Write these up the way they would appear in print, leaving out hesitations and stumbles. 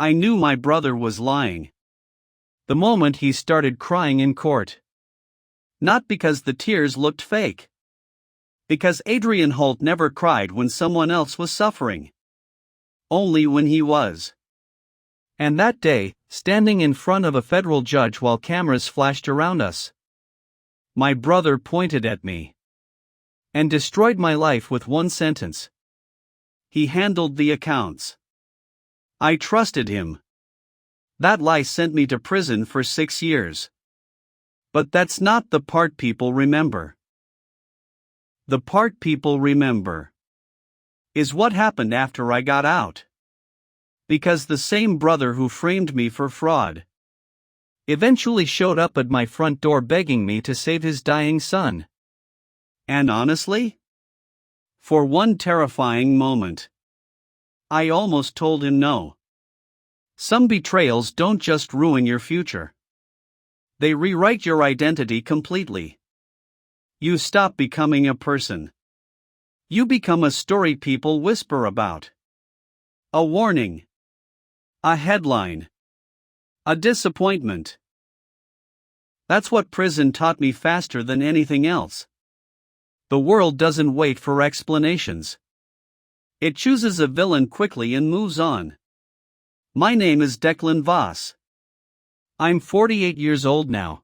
I knew my brother was lying. The moment he started crying in court. Not because the tears looked fake. Because Adrian Holt never cried when someone else was suffering. Only when he was. And that day, standing in front of a federal judge while cameras flashed around us, my brother pointed at me and destroyed my life with one sentence. He handled the accounts. I trusted him. That lie sent me to prison for 6 years. But that's not the part people remember. The part people remember is what happened after I got out. Because the same brother who framed me for fraud eventually showed up at my front door begging me to save his dying son. And honestly, for one terrifying moment, I almost told him no. Some betrayals don't just ruin your future. They rewrite your identity completely. You stop becoming a person. You become a story people whisper about. A warning. A headline. A disappointment. That's what prison taught me faster than anything else. The world doesn't wait for explanations. It chooses a villain quickly and moves on. My name is Declan Voss. I'm 48 years old now.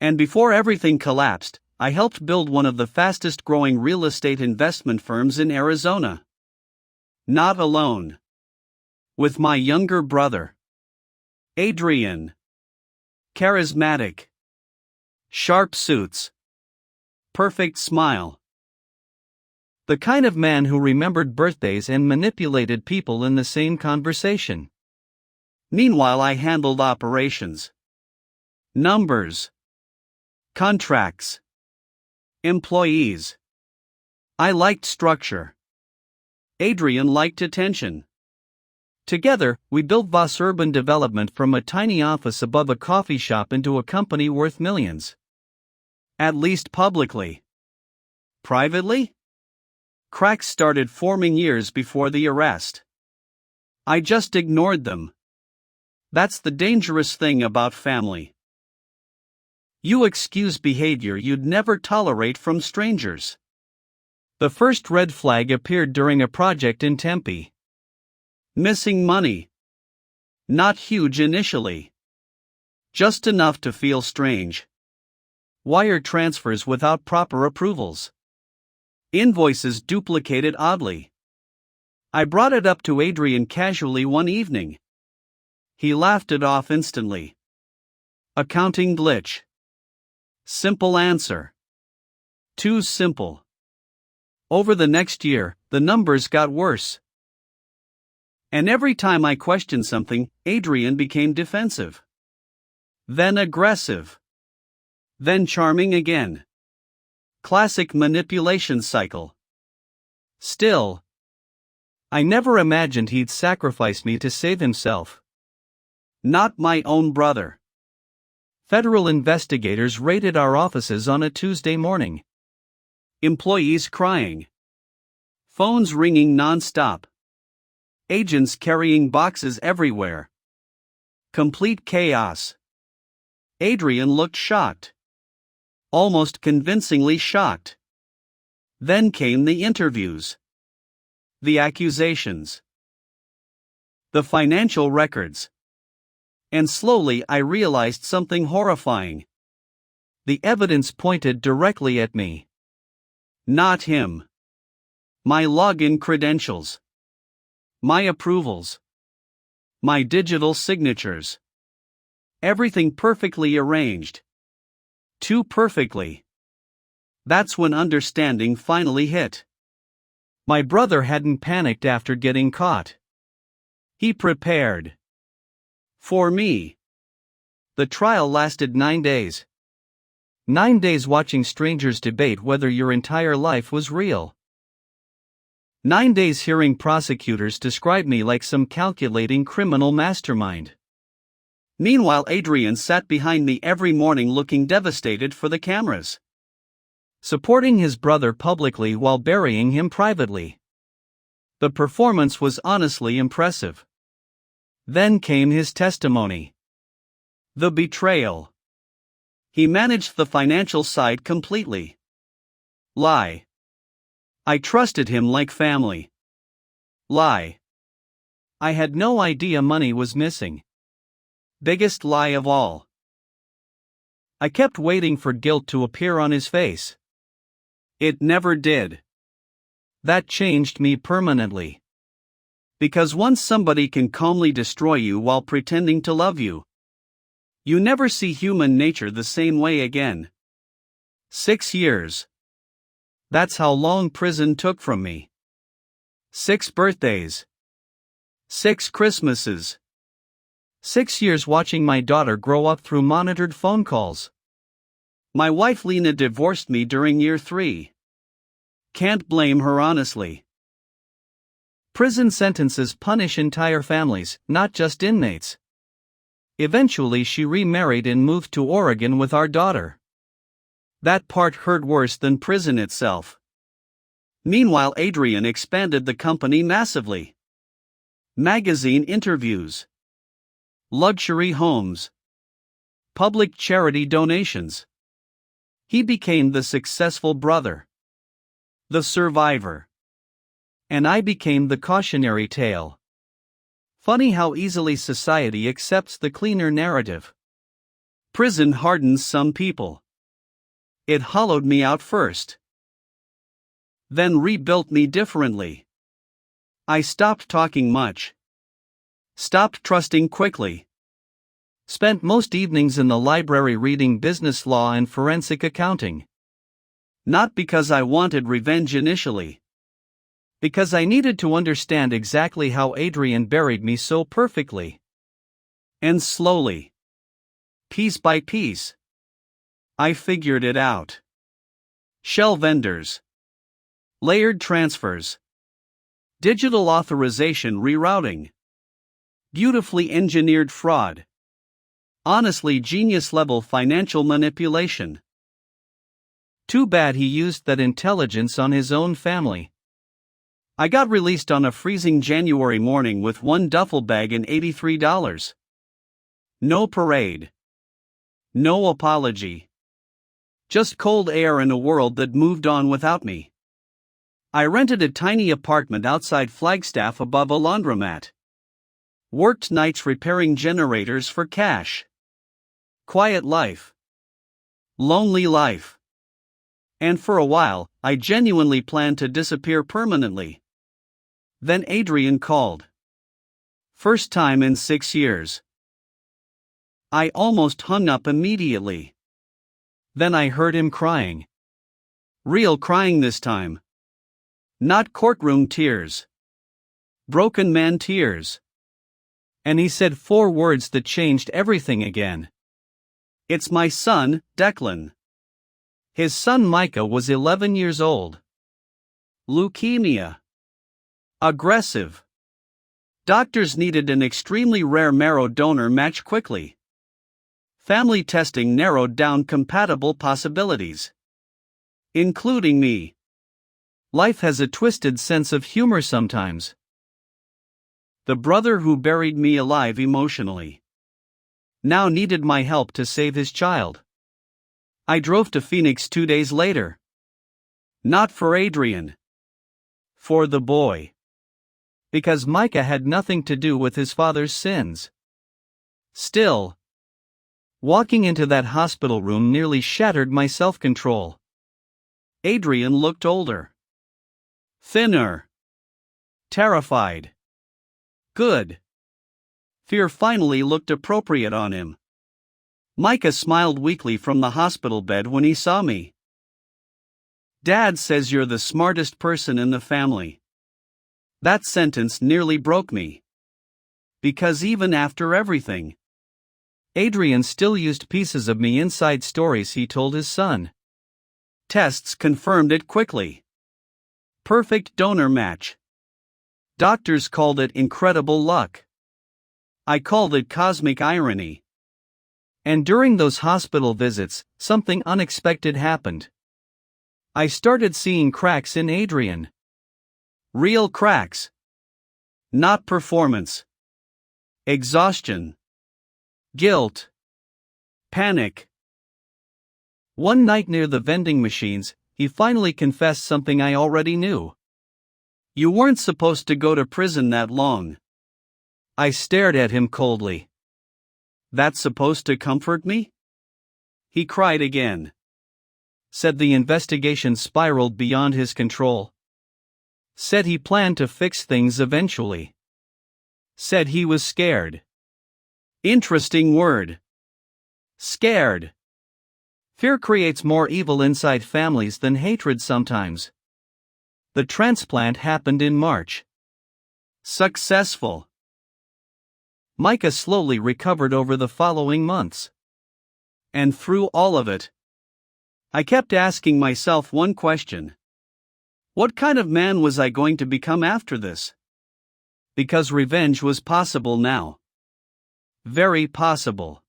And before everything collapsed, I helped build one of the fastest growing real estate investment firms in Arizona. Not alone. With my younger brother, Adrian. Charismatic. Sharp suits. Perfect smile. The kind of man who remembered birthdays and manipulated people in the same conversation. Meanwhile, I handled operations. Numbers. Contracts. Employees. I liked structure. Adrian liked attention. Together, we built Voss Urban Development from a tiny office above a coffee shop into a company worth millions. At least publicly. Privately? Cracks started forming years before the arrest. I just ignored them. That's the dangerous thing about family. You excuse behavior you'd never tolerate from strangers. The first red flag appeared during a project in Tempe. Missing money. Not huge initially. Just enough to feel strange. Wire transfers without proper approvals. Invoices duplicated oddly. I brought it up to Adrian casually one evening. He laughed it off instantly. Accounting glitch. Simple answer. Too simple. Over the next year, the numbers got worse. And every time I questioned something, Adrian became defensive. Then aggressive. Then charming again. Classic manipulation cycle. Still, I never imagined he'd sacrifice me to save himself. Not my own brother. Federal investigators raided our offices on a Tuesday morning. Employees crying. Phones ringing non-stop. Agents carrying boxes everywhere. Complete chaos. Adrian looked shocked. Almost convincingly shocked. Then came the interviews. The accusations. The financial records. And slowly I realized something horrifying. The evidence pointed directly at me. Not him. My login credentials. My approvals. My digital signatures. Everything perfectly arranged. Too perfectly. That's when understanding finally hit. My brother hadn't panicked after getting caught. He prepared. For me. The trial lasted 9 days. 9 days watching strangers debate whether your entire life was real. 9 days hearing prosecutors describe me like some calculating criminal mastermind. Meanwhile, Adrian sat behind me every morning looking devastated for the cameras. Supporting his brother publicly while burying him privately. The performance was honestly impressive. Then came his testimony. The betrayal. He managed the financial side completely. Lie. I trusted him like family. Lie. I had no idea money was missing. Biggest lie of all. I kept waiting for guilt to appear on his face. It never did. That changed me permanently. Because once somebody can calmly destroy you while pretending to love you, you never see human nature the same way again. 6 years. That's how long prison took from me. 6 birthdays. 6 Christmases. 6 years watching my daughter grow up through monitored phone calls. My wife Lena divorced me during year 3. Can't blame her honestly. Prison sentences punish entire families, not just inmates. Eventually she remarried and moved to Oregon with our daughter. That part hurt worse than prison itself. Meanwhile, Adrian expanded the company massively. Magazine interviews. Luxury homes. Public charity donations. He became the successful brother. The survivor. And I became the cautionary tale. Funny how easily society accepts the cleaner narrative. Prison hardens some people. It hollowed me out first. Then rebuilt me differently. I stopped talking much. Stopped trusting quickly. Spent most evenings in the library reading business law and forensic accounting. Not because I wanted revenge initially. Because I needed to understand exactly how Adrian buried me so perfectly. And slowly, piece by piece, I figured it out. Shell vendors. Layered transfers. Digital authorization rerouting. Beautifully engineered fraud. Honestly, genius-level financial manipulation. Too bad he used that intelligence on his own family. I got released on a freezing January morning with one duffel bag and $83. No parade. No apology. Just cold air in a world that moved on without me. I rented a tiny apartment outside Flagstaff above a laundromat. Worked nights repairing generators for cash. Quiet life. Lonely life. And for a while, I genuinely planned to disappear permanently. Then Adrian called. First time in 6 years. I almost hung up immediately. Then I heard him crying. Real crying this time. Not courtroom tears. Broken man tears. And he said 4 words that changed everything again. It's my son, Declan. His son Micah was 11 years old. Leukemia. Aggressive. Doctors needed an extremely rare marrow donor match quickly. Family testing narrowed down compatible possibilities. Including me. Life has a twisted sense of humor sometimes. The brother who buried me alive emotionally now needed my help to save his child. I drove to Phoenix 2 days later. Not for Adrian. For the boy. Because Micah had nothing to do with his father's sins. Still, walking into that hospital room nearly shattered my self-control. Adrian looked older. Thinner. Terrified. Good. Fear finally looked appropriate on him. Micah smiled weakly from the hospital bed when he saw me. Dad says you're the smartest person in the family. That sentence nearly broke me. Because even after everything, Adrian still used pieces of me inside stories he told his son. Tests confirmed it quickly. Perfect donor match. Doctors called it incredible luck. I called it cosmic irony. And during those hospital visits, something unexpected happened. I started seeing cracks in Adrian. Real cracks. Not performance. exhaustion, guilt, panic. One night near the vending machines, he finally confessed something I already knew. "You weren't supposed to go to prison that long." I stared at him coldly. "That's supposed to comfort me?" He cried again. Said the investigation spiraled beyond his control. Said he planned to fix things eventually. Said he was scared. Interesting word. Scared. Fear creates more evil inside families than hatred sometimes. The transplant happened in March. Successful. Micah slowly recovered over the following months. And through all of it, I kept asking myself one question. What kind of man was I going to become after this? Because revenge was possible now. Very possible.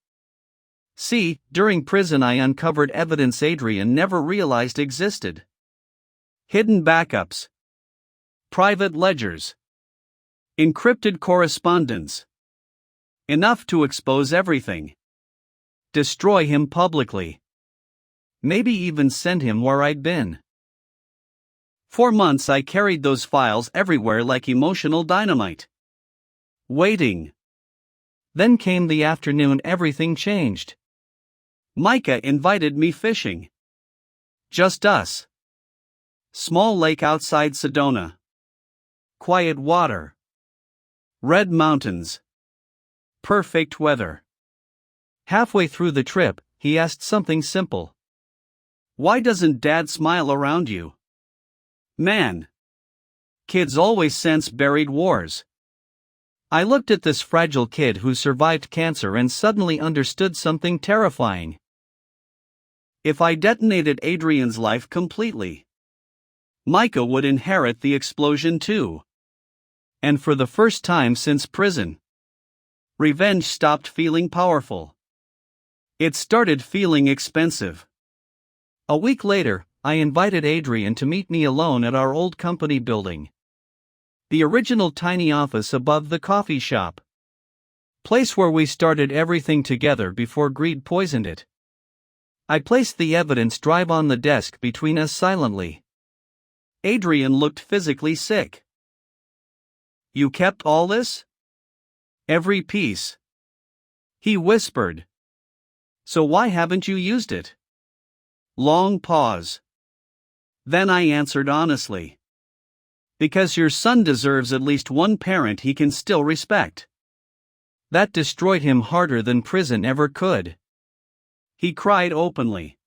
See, during prison I uncovered evidence Adrian never realized existed. Hidden backups. Private ledgers. Encrypted correspondence. Enough to expose everything. Destroy him publicly. Maybe even send him where I'd been. For months I carried those files everywhere like emotional dynamite. Waiting. Then came the afternoon everything changed. Micah invited me fishing. Just us. Small lake outside Sedona. Quiet water. Red mountains. Perfect weather. Halfway through the trip, he asked something simple. "Why doesn't Dad smile around you?" Man. Kids always sense buried wars. I looked at this fragile kid who survived cancer and suddenly understood something terrifying. If I detonated Adrian's life completely, Micah would inherit the explosion too. And for the first time since prison, revenge stopped feeling powerful. It started feeling expensive. A week later, I invited Adrian to meet me alone at our old company building. The original tiny office above the coffee shop. Place where we started everything together before greed poisoned it. I placed the evidence drive on the desk between us silently. Adrian looked physically sick. "You kept all this?" "Every piece." He whispered. "So why haven't you used it?" Long pause. Then I answered honestly. "Because your son deserves at least one parent he can still respect." That destroyed him harder than prison ever could. He cried openly.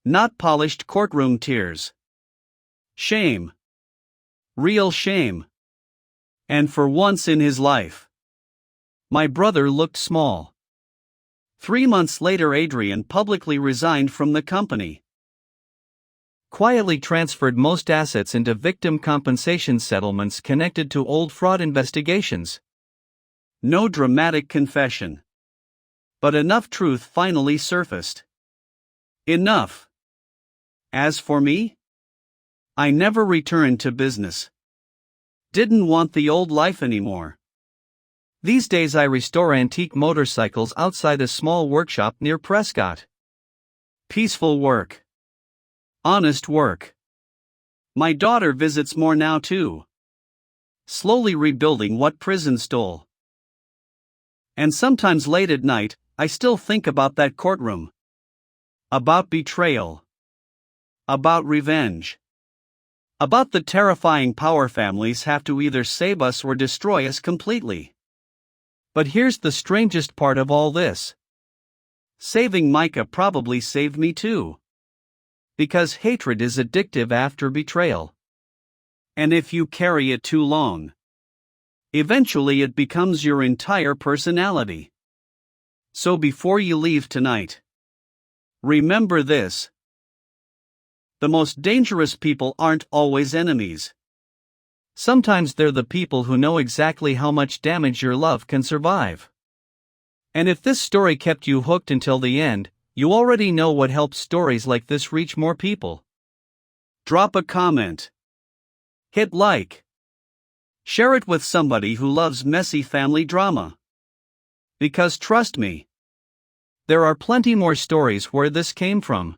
Not polished courtroom tears. Shame. Real shame. And for once in his life, my brother looked small. 3 months later, Adrian publicly resigned from the company. Quietly transferred most assets into victim compensation settlements connected to old fraud investigations. No dramatic confession. But enough truth finally surfaced. Enough. As for me, I never returned to business. Didn't want the old life anymore. These days I restore antique motorcycles outside a small workshop near Prescott. Peaceful work. Honest work. My daughter visits more now too. Slowly rebuilding what prison stole. And sometimes late at night, I still think about that courtroom. About betrayal. About revenge. About the terrifying power families have to either save us or destroy us completely. But here's the strangest part of all this. Saving Micah probably saved me too. Because hatred is addictive after betrayal. And if you carry it too long, eventually it becomes your entire personality. So before you leave tonight, remember this. The most dangerous people aren't always enemies. Sometimes they're the people who know exactly how much damage your love can survive. And if this story kept you hooked until the end, you already know what helps stories like this reach more people. Drop a comment. Hit like. Share it with somebody who loves messy family drama. Because trust me, there are plenty more stories where this came from.